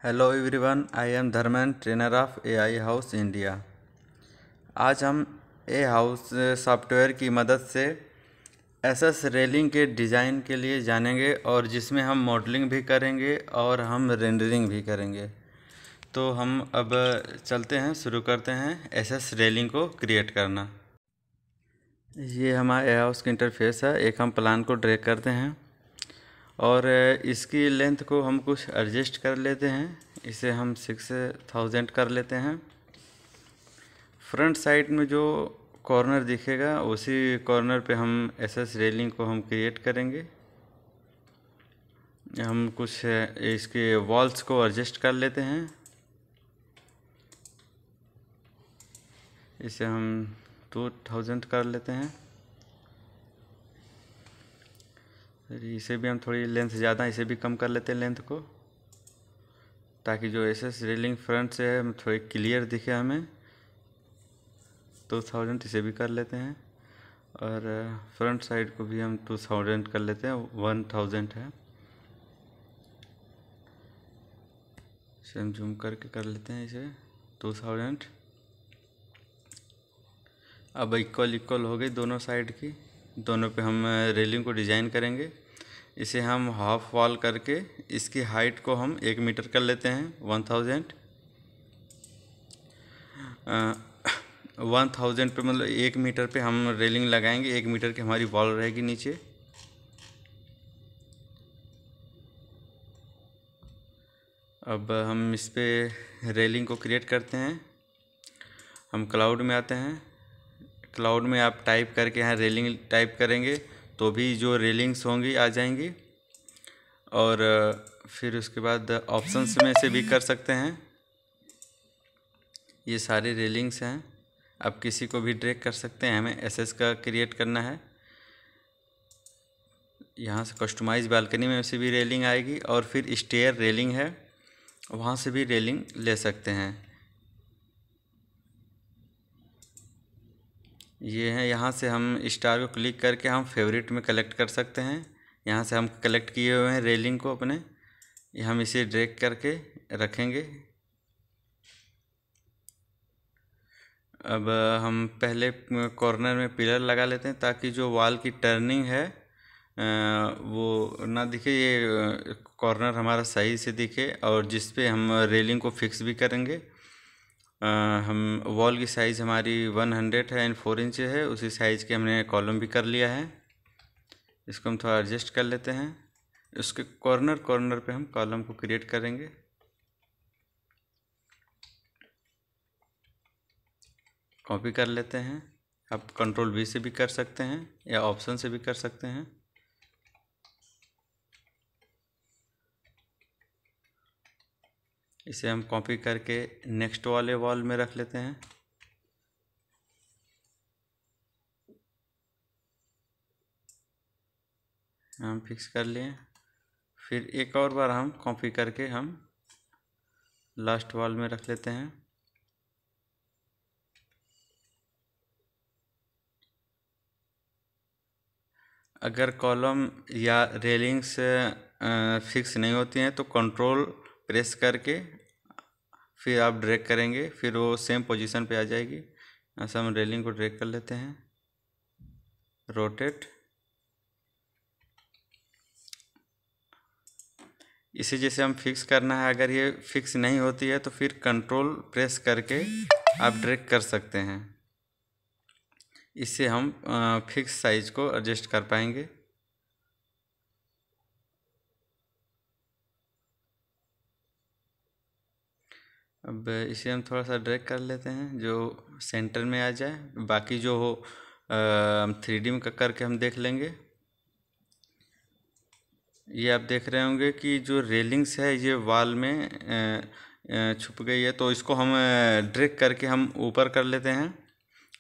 Hello everyone, I am Dharmendra, trainer of AI house India. आज हम a house software की मदद से एसएस रेलिंग के डिज़ाइन के लिए जानेंगे और जिसमें हम मॉडलिंग भी करेंगे और हम रेंडरिंग भी करेंगे। तो हम अब चलते हैं, शुरू करते हैं एसएस रेलिंग को क्रिएट करना। ये हमारा ए हाउस का इंटरफेस है। एक हम प्लान को ड्रैग करते हैं और इसकी लेंथ को हम कुछ एडजस्ट कर लेते हैं। इसे हम 6000 कर लेते हैं। फ्रंट साइड में जो कॉर्नर दिखेगा उसी कॉर्नर पे हम एसएस रेलिंग को हम क्रिएट करेंगे। हम कुछ इसके वॉल्स को एडजस्ट कर लेते हैं। इसे हम 2000 कर लेते हैं। फिर इसे भी हम थोड़ी लेंथ ज़्यादा, इसे भी कम कर लेते हैं लेंथ को, ताकि जो एसएस रेलिंग फ्रंट से है थोड़ी क्लियर दिखे हमें। 2000 इसे भी कर लेते हैं और फ्रंट साइड को भी हम 2000 कर लेते हैं। 1000 है, इसे हम जूम करके कर लेते हैं इसे 2000। अब इक्वल हो गई दोनों साइड की। दोनों पे हम रेलिंग को डिज़ाइन करेंगे। इसे हम हाफ वॉल करके इसकी हाइट को हम 1 मीटर कर लेते हैं। 1000 पे मतलब 1 मीटर पे हम रेलिंग लगाएंगे। 1 मीटर की हमारी वॉल रहेगी नीचे। अब हम इस पे रेलिंग को क्रिएट करते हैं। हम क्लाउड में आते हैं। क्लाउड में आप टाइप करके यहाँ रेलिंग टाइप करेंगे तो भी जो रेलिंग्स होंगी आ जाएंगी। और फिर उसके बाद ऑप्शंस में से भी कर सकते हैं। ये सारी रेलिंग्स हैं। आप किसी को भी ड्रैग कर सकते हैं। हमें एसएस का क्रिएट करना है। यहाँ से कस्टमाइज बालकनी में से भी रेलिंग आएगी और फिर स्टेयर रेलिंग है, वहाँ से भी रेलिंग ले सकते हैं। ये है, यहाँ से हम स्टार को क्लिक करके हम फेवरेट में कलेक्ट कर सकते हैं। यहाँ से हम कलेक्ट किए हुए हैं रेलिंग को अपने, हम इसे ड्रैग करके रखेंगे। अब हम पहले कॉर्नर में पिलर लगा लेते हैं ताकि जो वॉल की टर्निंग है वो ना दिखे, ये कॉर्नर हमारा सही से दिखे। और जिस पे हम रेलिंग को फिक्स भी करेंगे, हम वॉल की साइज़ हमारी 100 है एंड 4 इंच है। उसी साइज़ के हमने कॉलम भी कर लिया है। इसको हम थोड़ा एडजस्ट कर लेते हैं। उसके कॉर्नर पे हम कॉलम को क्रिएट करेंगे। कॉपी कर लेते हैं। आप कंट्रोल V से भी कर सकते हैं या ऑप्शन से भी कर सकते हैं। इसे हम कॉपी करके नेक्स्ट वाले वॉल में रख लेते हैं। हम फिक्स कर लिए। फिर एक और बार हम कॉपी करके हम लास्ट वॉल में रख लेते हैं। अगर कॉलम या रेलिंग्स फिक्स नहीं होती हैं तो कंट्रोल प्रेस करके फिर आप ड्रैग करेंगे, फिर वो सेम पोजीशन पे आ जाएगी। ऐसा हम रेलिंग को ड्रैग कर लेते हैं, रोटेट। इसे जैसे हम फिक्स करना है, अगर ये फिक्स नहीं होती है तो फिर कंट्रोल प्रेस करके आप ड्रैग कर सकते हैं। इससे हम फिक्स साइज को एडजस्ट कर पाएंगे। अब इसे हम थोड़ा सा ड्रैग कर लेते हैं जो सेंटर में आ जाए। बाकी जो हो 3D में करके हम देख लेंगे। ये आप देख रहे होंगे कि जो रेलिंग्स है ये वॉल में छुप गई है, तो इसको हम ड्रैग करके हम ऊपर कर लेते हैं,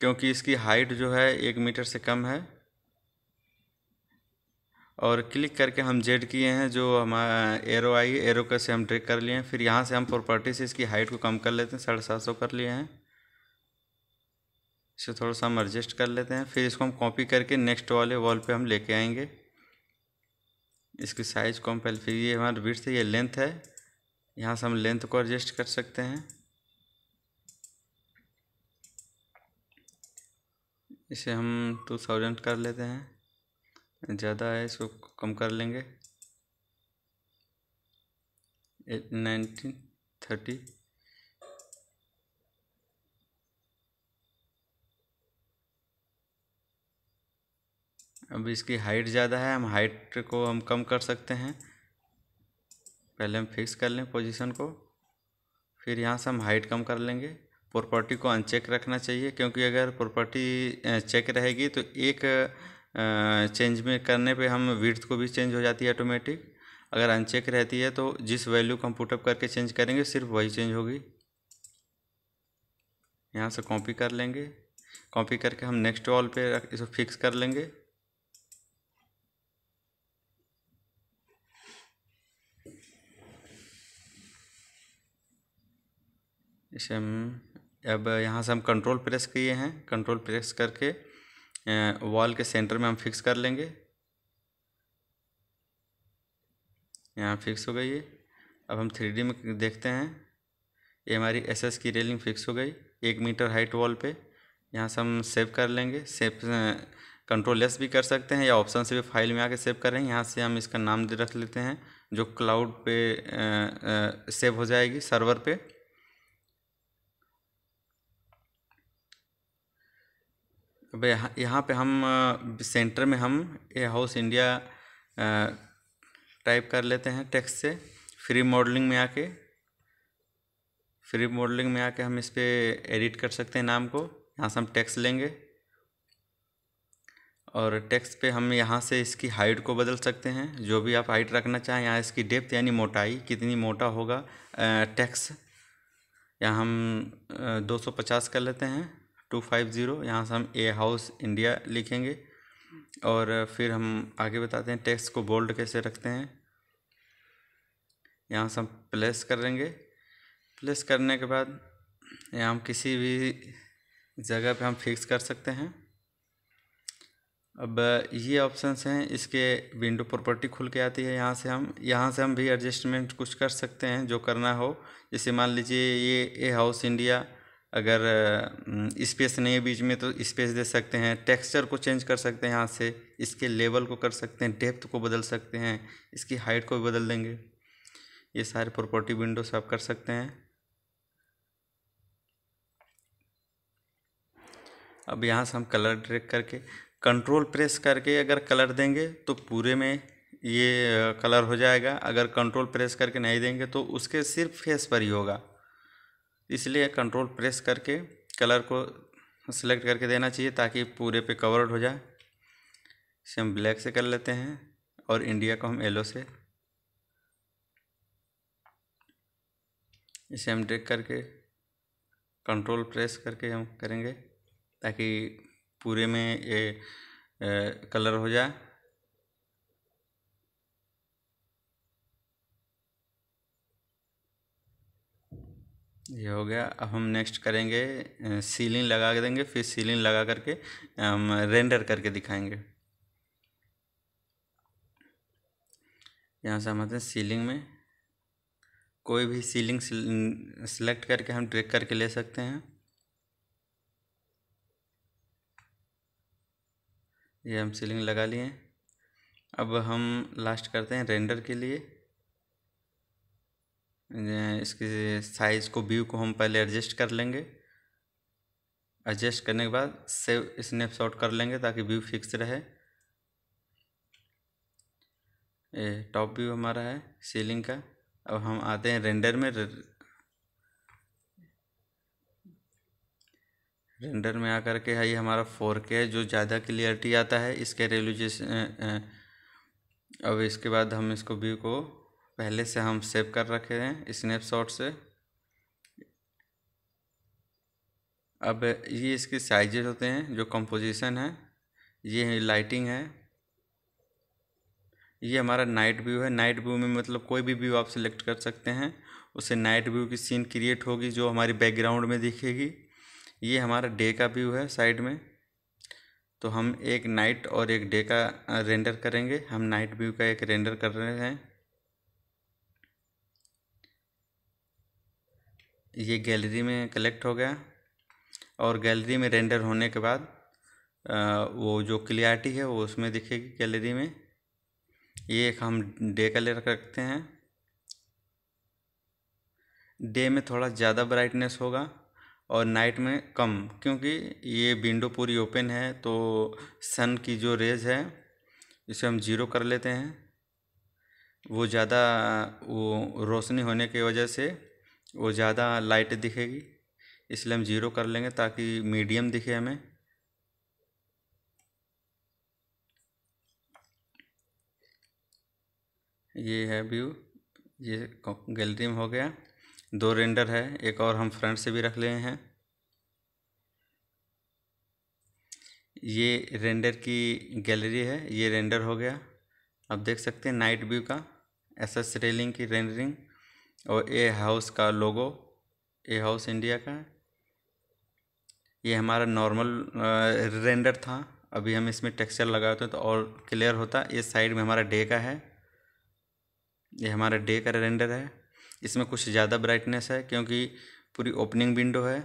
क्योंकि इसकी हाइट जो है 1 मीटर से कम है। और क्लिक करके हम जेड किए हैं, जो हमारा एरो आई, एरो का से हम ड्रैग कर लिए हैं। फिर यहाँ से हम प्रॉपर्टी से इसकी हाइट को कम कर लेते हैं, 750 कर लिए हैं। इसे थोड़ा सा हम एडजस्ट कर लेते हैं। फिर इसको हम कॉपी करके नेक्स्ट वाले वॉल पे हम लेके आएंगे। इसकी साइज को हम पहले, फिर ये हमारा विड्थ है, ये लेंथ है, यहाँ से हम लेंथ को एडजस्ट कर सकते हैं। इसे हम 2000 कर लेते हैं, ज़्यादा है इसको कम कर लेंगे, 1930। अब इसकी हाइट ज़्यादा है, हम हाइट को हम कम कर सकते हैं। पहले हम फिक्स कर लें पोजीशन को, फिर यहाँ से हम हाइट कम कर लेंगे। प्रॉपर्टी को अनचेक रखना चाहिए, क्योंकि अगर प्रॉपर्टी चेक रहेगी तो एक चेंज में करने पे हम विड्थ को भी चेंज हो जाती है ऑटोमेटिक। अगर अनचेक रहती है तो जिस वैल्यू को हम पुटअप करके चेंज करेंगे सिर्फ वही चेंज होगी। यहाँ से कॉपी कर लेंगे, कॉपी करके हम नेक्स्ट वॉल पे इसको फिक्स कर लेंगे। इसे हम अब यहाँ से हम कंट्रोल प्रेस किए हैं, कंट्रोल प्रेस करके वॉल के सेंटर में हम फिक्स कर लेंगे। यहाँ फिक्स हो गई है। अब हम 3D में देखते हैं, ये हमारी एसएस की रेलिंग फिक्स हो गई 1 मीटर हाइट वॉल पे। यहाँ से हम सेव कर लेंगे। सेव कंट्रोल एस भी कर सकते हैं, या ऑप्शन से भी फाइल में आके सेव कर रहे हैं। यहाँ से हम इसका नाम दे रख लेते हैं, जो क्लाउड पे सेव हो जाएगी सर्वर पे। अब यहाँ पे हम सेंटर में हम ए हाउस इंडिया टाइप कर लेते हैं टेक्स्ट से। फ्री मॉडलिंग में आके हम इस पर एडिट कर सकते हैं नाम को। यहाँ से हम टेक्स्ट लेंगे और टेक्स्ट पे हम यहाँ से इसकी हाइट को बदल सकते हैं, जो भी आप हाइट रखना चाहें। यहाँ इसकी डेप्थ यानी मोटाई कितनी मोटा होगा टेक्स्ट, यहाँ हम 250 कर लेते हैं, 250। यहाँ से हम ए हाउस इंडिया लिखेंगे और फिर हम आगे बताते हैं टेक्स्ट को बोल्ड कैसे रखते हैं। यहाँ से हम प्लेस करेंगे। प्लेस करने के बाद यहाँ हम किसी भी जगह पे हम फिक्स कर सकते हैं। अब ये ऑप्शंस हैं, इसके विंडो प्रॉपर्टी खुल के आती है। यहाँ से हम भी एडजस्टमेंट कुछ कर सकते हैं जो करना हो। जैसे मान लीजिए ये ए हाउस इंडिया, अगर स्पेस नहीं है बीच में तो स्पेस दे सकते हैं। टेक्सचर को चेंज कर सकते हैं, यहाँ से इसके लेवल को कर सकते हैं, डेप्थ को बदल सकते हैं, इसकी हाइट को भी बदल देंगे। ये सारे प्रॉपर्टी विंडो से आप कर सकते हैं। अब यहाँ से हम कलर ड्रैग करके कंट्रोल प्रेस करके अगर कलर देंगे तो पूरे में ये कलर हो जाएगा। अगर कंट्रोल प्रेस करके नहीं देंगे तो उसके सिर्फ फेस पर ही होगा। इसलिए कंट्रोल प्रेस करके कलर को सिलेक्ट करके देना चाहिए ताकि पूरे पे कवर्ड हो जाए। इसे हम ब्लैक से कर लेते हैं और इंडिया को हम येलो से। इसे हम ड्रैग करके कंट्रोल प्रेस करके हम करेंगे ताकि पूरे में ये कलर हो जाए। ये हो गया। अब हम नेक्स्ट करेंगे सीलिंग लगा देंगे, फिर सीलिंग लगा करके हम रेंडर करके दिखाएंगे। यहाँ से हम आते हैं सीलिंग में, कोई भी सीलिंग सिलेक्ट करके हम ड्रैग करके ले सकते हैं। ये हम सीलिंग लगा लिए। अब हम लास्ट करते हैं रेंडर के लिए। इसके साइज़ को, व्यू को हम पहले एडजस्ट कर लेंगे। एडजस्ट करने के बाद सेव स्नैपशॉट कर लेंगे ताकि व्यू फिक्स रहे। ये टॉप व्यू हमारा है सीलिंग का। अब हम आते हैं रेंडर में। रेंडर में आकर के है ये हमारा 4K है, जो ज़्यादा क्लियरिटी आता है इसके रेजोल्यूशन। अब इसके बाद हम इसको व्यू को पहले से हम सेव कर रखे हैं स्नैपशॉट से। अब ये इसके साइजेस होते हैं, जो कंपोजिशन है, ये लाइटिंग है, ये हमारा नाइट व्यू है। नाइट व्यू में मतलब कोई भी व्यू आप सिलेक्ट कर सकते हैं, उससे नाइट व्यू की सीन क्रिएट होगी जो हमारी बैकग्राउंड में दिखेगी। ये हमारा डे का व्यू है साइड में, तो हम एक नाइट और एक डे का रेंडर करेंगे। हम नाइट व्यू का एक रेंडर कर रहे हैं। ये गैलरी में कलेक्ट हो गया और गैलरी में रेंडर होने के बाद वो जो क्लियरिटी है वो उसमें दिखेगी गैलरी में। ये एक हम डे का ले रखते हैं। डे में थोड़ा ज़्यादा ब्राइटनेस होगा और नाइट में कम, क्योंकि ये विंडो पूरी ओपन है तो सन की जो रेज है इसे हम ज़ीरो कर लेते हैं। वो ज़्यादा वो रोशनी होने की वजह से वो ज़्यादा लाइट दिखेगी, इसलिए हम ज़ीरो कर लेंगे ताकि मीडियम दिखे हमें। ये है व्यू, ये गैलरी में हो गया। 2 रेंडर है, एक और हम फ्रंट से भी रख लिए हैं। ये रेंडर की गैलरी है, ये रेंडर हो गया। आप देख सकते हैं नाइट व्यू का एसएस रेलिंग की रेंडरिंग और ए हाउस का लोगो, ए हाउस इंडिया का। ये हमारा नॉर्मल रेंडर था, अभी हम इसमें टेक्सचर लगाते तो और क्लियर होता। ये साइड में हमारा डे का है, ये हमारा डे का रेंडर है। इसमें कुछ ज़्यादा ब्राइटनेस है क्योंकि पूरी ओपनिंग विंडो है